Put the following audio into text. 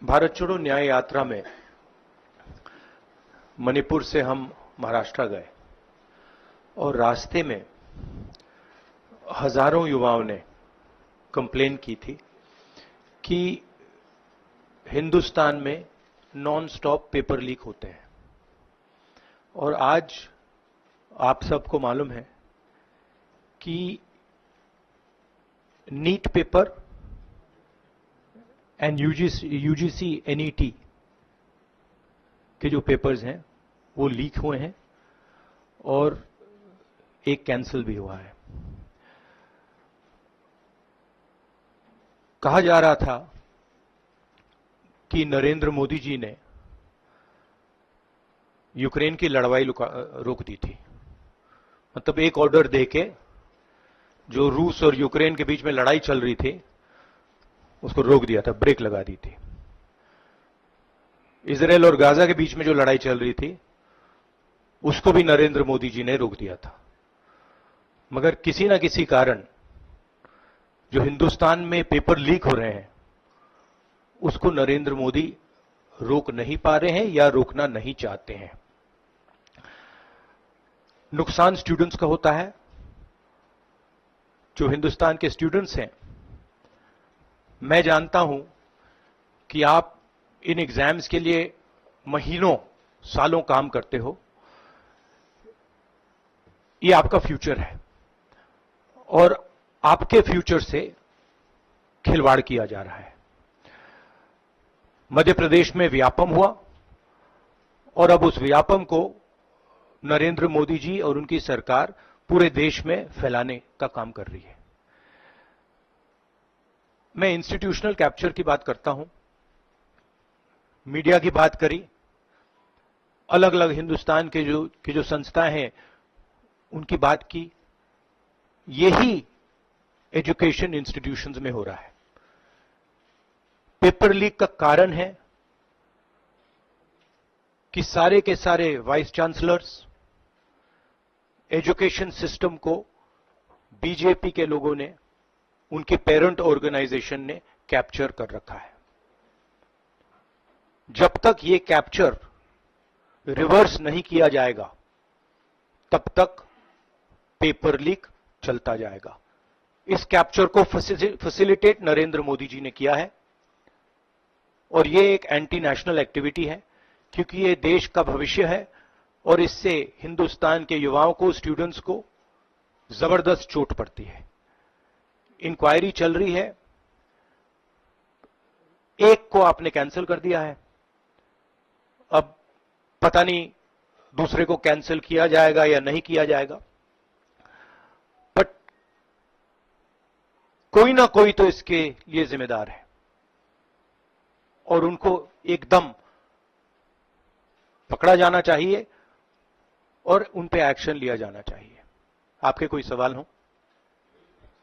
भारत छोड़ो न्याय यात्रा में मणिपुर से हम महाराष्ट्र गए और रास्ते में हजारों युवाओं ने कंप्लेन की थी कि हिंदुस्तान में नॉन स्टॉप पेपर लीक होते हैं। और आज आप सबको मालूम है कि NEET paper and UGC NET के जो पेपर्स हैं वो लीक हुए हैं और एक कैंसिल भी हुआ है। कहा जा रहा था कि नरेंद्र मोदी जी ने यूक्रेन की लड़ाई रोक दी थी। मतलब एक ऑर्डर देके जो रूस और यूक्रेन के बीच में लड़ाई चल रही थी उसको रोक दिया था, ब्रेक लगा दी थी। इजराइल और गाजा के बीच में जो लड़ाई चल रही थी उसको भी नरेंद्र मोदी जी ने रोक दिया था। मगर किसी ना किसी कारण जो हिंदुस्तान में पेपर लीक हो रहे हैं उसको नरेंद्र मोदी रोक नहीं पा रहे हैं या रोकना नहीं चाहते हैं। नुकसान स्टूडेंट्स का होता है। जो हिंदुस्तान के स्टूडेंट्स हैं, मैं जानता हूं कि आप इन एग्जाम्स के लिए महीनों सालों काम करते हो। ये आपका फ्यूचर है और आपके फ्यूचर से खिलवाड़ किया जा रहा है। मध्य प्रदेश में व्यापम हुआ और अब उस व्यापम को नरेंद्र मोदी जी और उनकी सरकार पूरे देश में फैलाने का काम कर रही है। मैं इंस्टीट्यूशनल कैप्चर की बात करता हूं, मीडिया की बात करी, अलग अलग हिंदुस्तान के जो संस्थाएं हैं उनकी बात की। यही एजुकेशन इंस्टीट्यूशंस में हो रहा है। पेपर लीक का कारण है कि सारे के सारे वाइस चांसलर्स, एजुकेशन सिस्टम को बीजेपी के लोगों ने, उनके पेरेंट ऑर्गेनाइजेशन ने कैप्चर कर रखा है। जब तक ये कैप्चर रिवर्स नहीं किया जाएगा तब तक पेपर लीक चलता जाएगा। इस कैप्चर को फैसिलिटेट नरेंद्र मोदी जी ने किया है और ये एक एंटी नेशनल एक्टिविटी है क्योंकि ये देश का भविष्य है और इससे हिंदुस्तान के युवाओं को, स्टूडेंट्स को जबरदस्त चोट पड़ती है। इंक्वायरी चल रही है, एक को आपने कैंसिल कर दिया है, अब पता नहीं दूसरे को कैंसिल किया जाएगा या नहीं किया जाएगा, बट कोई ना कोई तो इसके लिए जिम्मेदार है और उनको एकदम पकड़ा जाना चाहिए और उन पे एक्शन लिया जाना चाहिए। आपके कोई सवाल हो?